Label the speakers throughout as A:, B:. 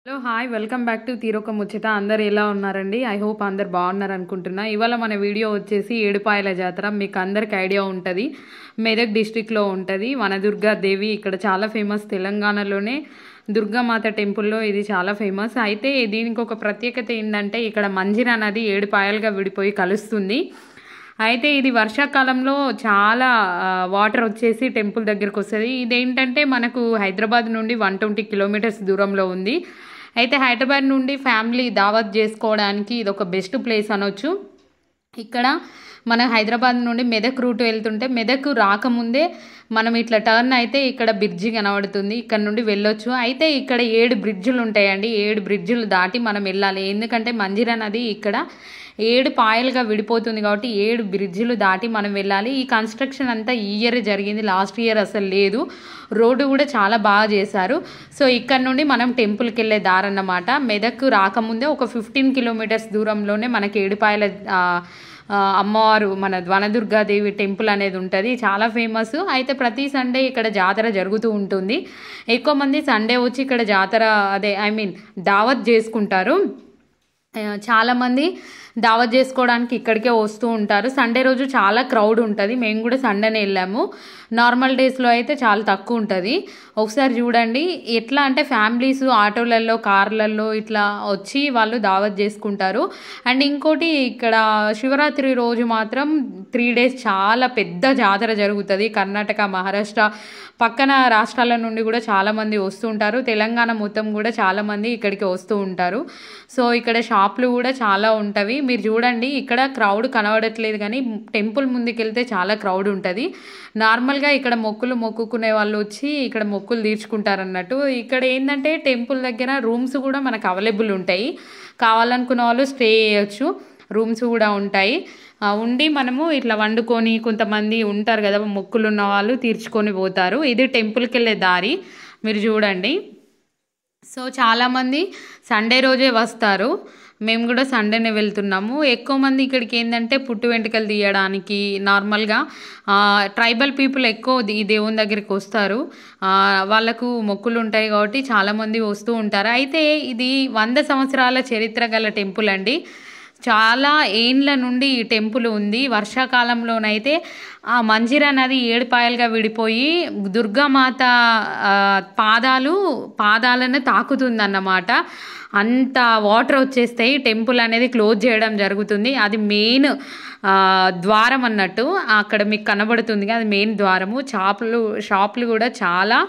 A: Hello hi welcome back to తీరొక ముచ్చట. అందరు ఎలా ఉన్నారండి? ఐ హోప్ అందరు బాగున్నారు అనుకుంటున్నా. ఇవాళ మన వీడియో వచ్చేసి ఏడుపాయల జాతర. మీకు అందరికి ఐడియా ఉంటుంది, మెదక్ డిస్టిక్లో ఉంటుంది. వనదుర్గాదేవి ఇక్కడ చాలా ఫేమస్. తెలంగాణలోనే దుర్గామాత టెంపుల్లో ఇది చాలా ఫేమస్. అయితే దీనికి ఒక ప్రత్యేకత ఏంటంటే ఇక్కడ మంజిరా నది ఏడుపాయలుగా విడిపోయి కలుస్తుంది. అయితే ఇది వర్షాకాలంలో చాలా వాటర్ వచ్చేసి టెంపుల్ దగ్గరకు వస్తుంది. ఇదేంటంటే మనకు హైదరాబాద్ నుండి 120 కిలోమీటర్స్ దూరంలో ఉంది. అయితే హైదరాబాద్ నుండి ఫ్యామిలీ దావత్ చేసుకోవడానికి ఇది ఒక బెస్ట్ ప్లేస్ అనొచ్చు. ఇక్కడ మన హైదరాబాద్ నుండి మెదక్ రూట్ వెళ్తుంటే మెదక్ రాకముందే మనం ఇట్లా టర్న్ అయితే ఇక్కడ బ్రిడ్జి కనబడుతుంది, ఇక్కడ నుండి వెళ్ళొచ్చు. అయితే ఇక్కడ 7 బ్రిడ్జులు ఉంటాయండి. 7 బ్రిడ్జులు దాటి మనం వెళ్ళాలి. ఎందుకంటే మంజిరా నది ఇక్కడ 7 పాయలుగా విడిపోతుంది కాబట్టి 7 బ్రిడ్జిలు దాటి మనం వెళ్ళాలి. ఈ కన్స్ట్రక్షన్ అంతా ఈ ఇయర్ జరిగింది, లాస్ట్ ఇయర్ అసలు లేదు. రోడ్డు కూడా చాలా బాగా చేశారు. సో ఇక్కడ నుండి మనం టెంపుల్కి వెళ్ళే దారన్నమాట. మెదక్ రాకముందే ఒక 15 కిలోమీటర్స్ దూరంలోనే మనకి ఏడుపాయల అమ్మవారు మన వనదుర్గాదేవి టెంపుల్ అనేది ఉంటుంది. చాలా ఫేమస్. అయితే ప్రతి సండే ఇక్కడ జాతర జరుగుతూ ఉంటుంది. ఎక్కువ మంది సండే వచ్చి ఇక్కడ జాతర దావత్ చేసుకుంటారు. చాలామంది దావత్ చేసుకోవడానికి ఇక్కడికే వస్తూ ఉంటారు. సండే రోజు చాలా క్రౌడ్ ఉంటుంది. మేము కూడా సండేనే వెళ్ళాము. నార్మల్ డేస్లో అయితే చాలా తక్కువ ఉంటుంది. ఒకసారి చూడండి. ఎట్లా అంటే ఫ్యామిలీస్ ఆటోలలో కార్లలో ఇట్లా వచ్చి వాళ్ళు దావత్ చేసుకుంటారు. అండ్ ఇంకోటి ఇక్కడ శివరాత్రి రోజు మాత్రం 3 డేస్ చాలా పెద్ద జాతర జరుగుతుంది. కర్ణాటక, మహారాష్ట్ర పక్కన రాష్ట్రాల నుండి కూడా చాలామంది వస్తుంటారు. తెలంగాణ మొత్తం కూడా చాలామంది ఇక్కడికి వస్తూ ఉంటారు. సో ఇక్కడ షాపులు కూడా చాలా ఉంటవి. మీరు చూడండి, ఇక్కడ క్రౌడ్ కనబడట్లేదు కానీ టెంపుల్ ముందుకు వెళ్తే చాలా క్రౌడ్ ఉంటుంది. నార్మల్గా ఇక్కడ మొక్కుకునే వాళ్ళు వచ్చి ఇక్కడ మొక్కులు తీర్చుకుంటారు అన్నట్టు. ఇక్కడ ఏంటంటే టెంపుల్ దగ్గర రూమ్స్ కూడా మనకు అవైలబుల్ ఉంటాయి. కావాలనుకున్న వాళ్ళు స్టే చేయొచ్చు. రూమ్స్ కూడా ఉంటాయి. ఉండి మనము ఇట్లా వండుకొని, కొంతమంది ఉంటారు కదా మొక్కులు ఉన్న వాళ్ళు తీర్చుకొని పోతారు. ఇది టెంపుల్కి వెళ్ళే దారి మీరు చూడండి. సో చాలామంది సండే రోజే వస్తారు. మేము కూడా సండేనే వెళ్తున్నాము. ఎక్కువ మంది ఇక్కడికి ఏంటంటే పుట్టు వెంట్రుకలు తీయడానికి, నార్మల్గా ట్రైబల్ పీపుల్ ఎక్కువ ఈ దేవుని దగ్గరికి వస్తారు. వాళ్ళకు మొక్కులు ఉంటాయి కాబట్టి చాలామంది వస్తూ ఉంటారు. అయితే ఇది 100 సంవత్సరాల చరిత్ర గల టెంపుల్ అండి. చాలా ఏండ్ల నుండి ఈ టెంపుల్ ఉంది. వర్షాకాలంలోనైతే ఆ మంజిరా నది 7 పాయలుగా విడిపోయి దుర్గామాత పాదాలను తాకుతుందన్నమాట. అంత వాటర్ వచ్చేస్తాయి. టెంపుల్ అనేది క్లోజ్ చేయడం జరుగుతుంది. అది మెయిన్ ద్వారం అన్నట్టు. అక్కడ మీకు కనబడుతుంది, అది మెయిన్ ద్వారము. షాపులు కూడా చాలా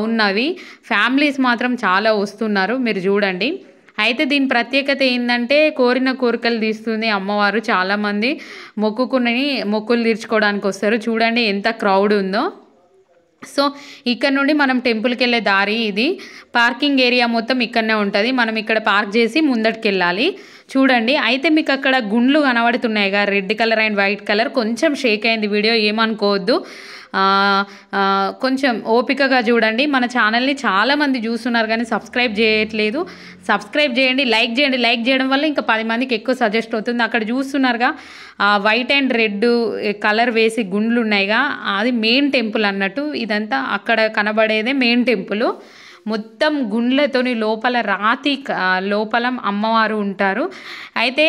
A: ఉన్నవి. ఫ్యామిలీస్ మాత్రం చాలా వస్తున్నారు, మీరు చూడండి. అయితే దీని ప్రత్యేకత ఏంటంటే కోరిన కోరికలు తీస్తుంది అమ్మవారు. చాలామంది మొక్కులు తీర్చుకోవడానికి వస్తారు. చూడండి ఎంత క్రౌడ్ ఉందో. సో ఇక్కడ నుండి మనం టెంపుల్కి వెళ్ళే దారి ఇది. పార్కింగ్ ఏరియా మొత్తం ఇక్కడనే ఉంటుంది. మనం ఇక్కడ పార్క్ చేసి ముందటికి వెళ్ళాలి. చూడండి. అయితే మీకు అక్కడ గుండ్లు కనబడుతున్నాయిగా, red colour and white colour. కొంచెం షేక్ అయింది వీడియో, ఏమనుకోవద్దు. కొంచెం ఓపికగా చూడండి. మన ఛానల్ని చాలామంది చూస్తున్నారు కానీ సబ్స్క్రైబ్ చేయట్లేదు. సబ్స్క్రైబ్ చేయండి, లైక్ చేయండి. లైక్ చేయడం వల్ల ఇంకా 10 మందికి ఎక్కువ సజెస్ట్ అవుతుంది. అక్కడ చూస్తున్నారుగా వైట్ అండ్ రెడ్ కలర్ వేసి గుండ్లు ఉన్నాయిగా, అది మెయిన్ టెంపుల్ అన్నట్టు. ఇదంతా అక్కడ కనబడేదే మెయిన్ టెంపుల్. మొత్తం గుండ్లతోని లోపల అమ్మవారు ఉంటారు. అయితే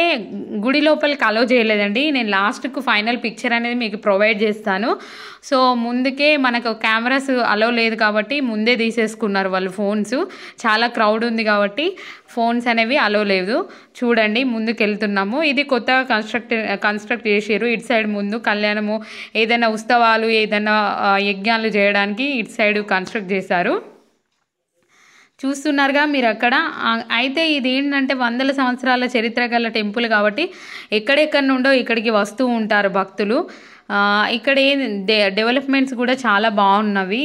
A: గుడి లోపలికి అలో చేయలేదండి. నేను లాస్ట్కు ఫైనల్ పిక్చర్ అనేది మీకు ప్రొవైడ్ చేస్తాను. సో ముందుకే మనకు కెమెరాస్ అలో లేదు కాబట్టి ముందే తీసేసుకున్నారు వాళ్ళు ఫోన్స్. చాలా క్రౌడ్ ఉంది కాబట్టి ఫోన్స్ అనేవి అలో లేదు. చూడండి, ముందుకు వెళ్తున్నాము. ఇది కొత్తగా కన్స్ట్రక్ట్ చేసారు. ఇటు సైడ్ ముందు కళ్యాణము, ఏదైనా ఉత్సవాలు, ఏదైనా యజ్ఞాలు చేయడానికి ఇటు సైడ్ కన్స్ట్రక్ట్ చేశారు. చూస్తున్నారుగా మీరు అక్కడ. అయితే ఇది ఏంటంటే 100 సంవత్సరాల చరిత్ర గల టెంపుల్ కాబట్టి ఎక్కడెక్కడి నుండో ఇక్కడికి వస్తూ ఉంటారు భక్తులు. ఇక్కడ డెవలప్మెంట్స్ కూడా చాలా బాగున్నవి,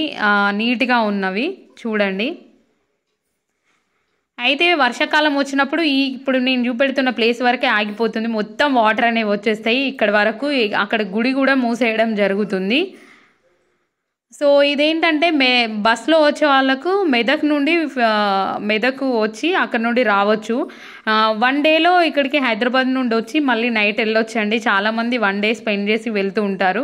A: నీట్గా ఉన్నవి. చూడండి. అయితే వర్షాకాలం వచ్చినప్పుడు ఇప్పుడు నేను చూపెడుతున్న ప్లేస్ వరకే ఆగిపోతుంది. మొత్తం వాటర్ అనేవి వచ్చేస్తాయి ఇక్కడ వరకు. అక్కడ గుడి కూడా మూసేయడం జరుగుతుంది. సో ఇదేంటంటే బస్లో వచ్చే వాళ్ళకు మెదక్ వచ్చి అక్కడ నుండి రావచ్చు. 1 డేలో ఇక్కడికి హైదరాబాద్ నుండి వచ్చి మళ్ళీ నైట్ వెళ్ళొచ్చండి. చాలామంది 1 డే స్పెండ్ చేసి వెళ్తూ ఉంటారు.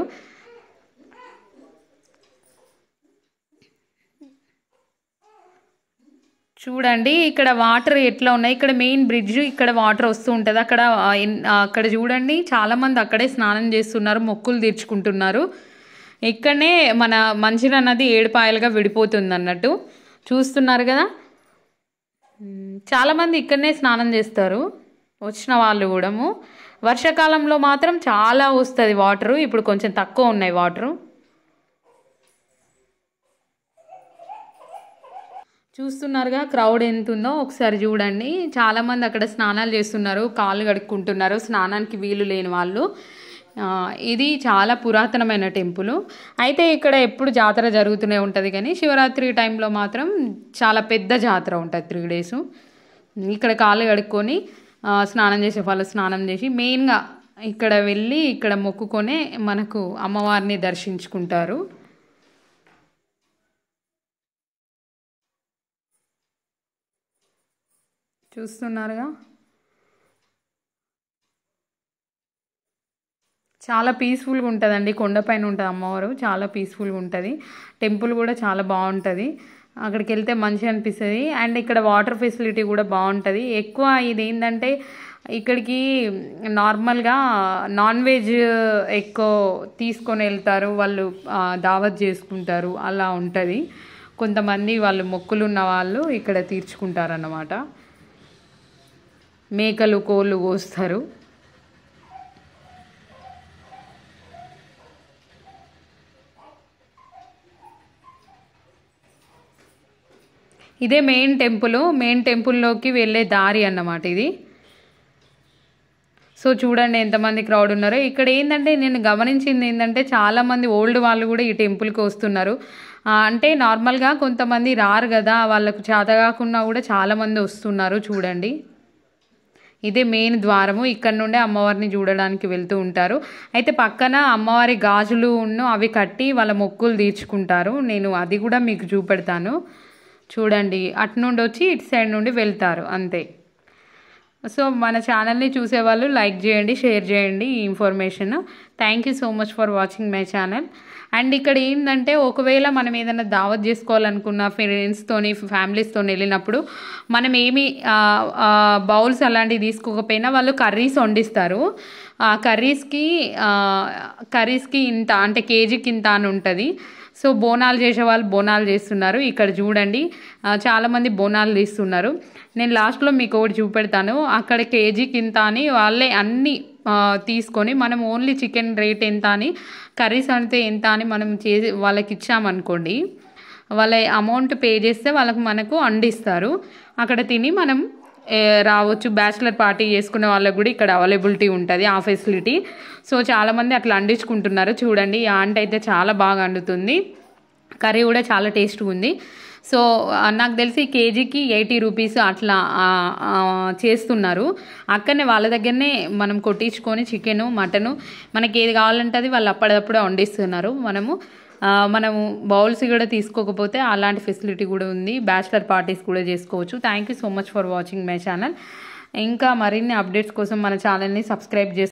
A: చూడండి ఇక్కడ వాటర్ ఎట్లా ఉన్నాయి. ఇక్కడ మెయిన్ బ్రిడ్జ్, ఇక్కడ వాటర్ వస్తూ ఉంటుంది. అక్కడ చూడండి చాలామంది అక్కడే స్నానం చేస్తున్నారు, మొక్కులు తీర్చుకుంటున్నారు. ఇక్కడనే మన మంచిర్యాల నది ఏడుపాయలుగా విడిపోతుంది అన్నట్టు చూస్తున్నారు కదా. చాలామంది ఇక్కడనే స్నానం చేస్తారు వచ్చిన వాళ్ళు కూడా. వర్షాకాలంలో మాత్రం చాలా వస్తుంది వాటరు, ఇప్పుడు కొంచెం తక్కువ ఉన్నాయి వాటరు. చూస్తున్నారుగా క్రౌడ్ ఎంత ఉందో ఒకసారి చూడండి. చాలామంది అక్కడ స్నానాలు చేస్తున్నారు, కాళ్ళు కడుక్కుంటున్నారు స్నానానికి వీలు లేని వాళ్ళు. ఇది చాలా పురాతనమైన టెంపుల్. అయితే ఇక్కడ ఎప్పుడు జాతర జరుగుతూనే ఉంటుంది, కానీ శివరాత్రి టైంలో మాత్రం చాలా పెద్ద జాతర ఉంటుంది 3 days. ఇక్కడ కాళ్ళు కడుక్కొని స్నానం చేసే వాళ్ళు స్నానం చేసి మెయిన్గా ఇక్కడ వెళ్ళి ఇక్కడ మొక్కుకొని మనకు అమ్మవారిని దర్శించుకుంటారు. చూస్తున్నారుగా చాలా పీస్ఫుల్గా ఉంటుందండి. కొండపైన ఉంటుంది అమ్మవారు, చాలా పీస్ఫుల్గా ఉంటుంది. టెంపుల్ కూడా చాలా బాగుంటుంది, అక్కడికి వెళ్తే మంచిగా అనిపిస్తుంది. అండ్ ఇక్కడ వాటర్ ఫెసిలిటీ కూడా బాగుంటుంది. ఎక్కువ ఇది ఏంటంటే ఇక్కడికి నార్మల్గా నాన్ వెజ్ ఎక్కువ తీసుకొని వెళ్తారు వాళ్ళు, దావత్ చేసుకుంటారు, అలా ఉంటుంది. కొంతమంది వాళ్ళు మొక్కులు ఉన్న వాళ్ళు ఇక్కడ తీర్చుకుంటారు అన్నమాట. మేకలు కోళ్ళు కోస్తారు. ఇదే మెయిన్ టెంపుల్లోకి వెళ్ళే దారి అన్నమాట ఇది. సో చూడండి ఎంతమంది క్రౌడ్ ఉన్నారో. ఇక్కడ ఏంటంటే నేను గమనించింది ఏంటంటే చాలామంది ఓల్డ్ వాళ్ళు కూడా ఈ టెంపుల్కి వస్తున్నారు. అంటే నార్మల్గా కొంతమంది రారు కదా, వాళ్ళకు చేత కాకుండా కూడా చాలామంది వస్తున్నారు. చూడండి ఇదే మెయిన్ ద్వారము, ఇక్కడ నుండే అమ్మవారిని చూడడానికి వెళ్తూ ఉంటారు. అయితే పక్కన అమ్మవారి గాజులు అవి కట్టి వాళ్ళ మొక్కులు తీర్చుకుంటారు. నేను అది కూడా మీకు చూపెడతాను చూడండి. అటు నుండి వచ్చి ఇటు సైడ్ నుండి వెళ్తారు అంతే. సో మన ఛానల్ని చూసేవాళ్ళు లైక్ చేయండి, షేర్ చేయండి ఈ information. Thank you so much for watching my channel. And ఇక్కడ ఏంటంటే ఒకవేళ మనం ఏదైనా దావత్ చేసుకోవాలనుకున్న ఫ్రెండ్స్తోని ఫ్యామిలీస్తో వెళ్ళినప్పుడు మనం ఏమి బౌల్స్ అలాంటివి తీసుకోకపోయినా వాళ్ళు కర్రీస్ వండిస్తారు. కర్రీస్కి ఇంత అంటే కేజీకి ఇంత అని ఉంటుంది. సో బోనాలు చేసే వాళ్ళు బోనాలు చేస్తున్నారు. ఇక్కడ చూడండి చాలామంది బోనాలు తీస్తున్నారు. నేను లాస్ట్లో మీకు ఒకటి చూపెడతాను. అక్కడ కేజీకి ఇంత అని వాళ్ళే అన్నీ తీసుకొని మనం ఓన్లీ చికెన్ రేట్ ఎంత అని, కర్రీస్ అంటే ఎంత అని మనం వాళ్ళకి ఇచ్చామనుకోండి, వాళ్ళ అమౌంట్ పే చేస్తే మనకు వండిస్తారు. అక్కడ తిని మనం రావచ్చు. బ్యాచిలర్ పార్టీ చేసుకునే వాళ్ళకు కూడా ఇక్కడ అవైలబిలిటీ ఉంటుంది ఆ ఫెసిలిటీ. సో చాలామంది అట్లా వండించుకుంటున్నారు. చూడండి ఈ ఆంట్ అయితే చాలా బాగా వండుతుంది, కర్రీ కూడా చాలా టేస్ట్గా ఉంది. సో నాకు తెలిసి కేజీకి 80 రూపీస్ అట్లా చేస్తున్నారు. అక్కడనే వాళ్ళ దగ్గరనే మనం కొట్టించుకొని చికెను మటను మనకి ఏది కావాలంటే అది వాళ్ళు అప్పటిదప్పుడే వండిస్తున్నారు. మనము బౌల్స్ కూడా తీసుకోకపోతే అలాంటి ఫెసిలిటీ కూడా ఉంది. బ్యాచిలర్ పార్టీస్ కూడా చేసుకోవచ్చు. Thank you so much for watching my channel. ఇంకా మరిన్ని అప్డేట్స్ కోసం మన ఛానల్ని సబ్స్క్రైబ్ చేసుకోండి.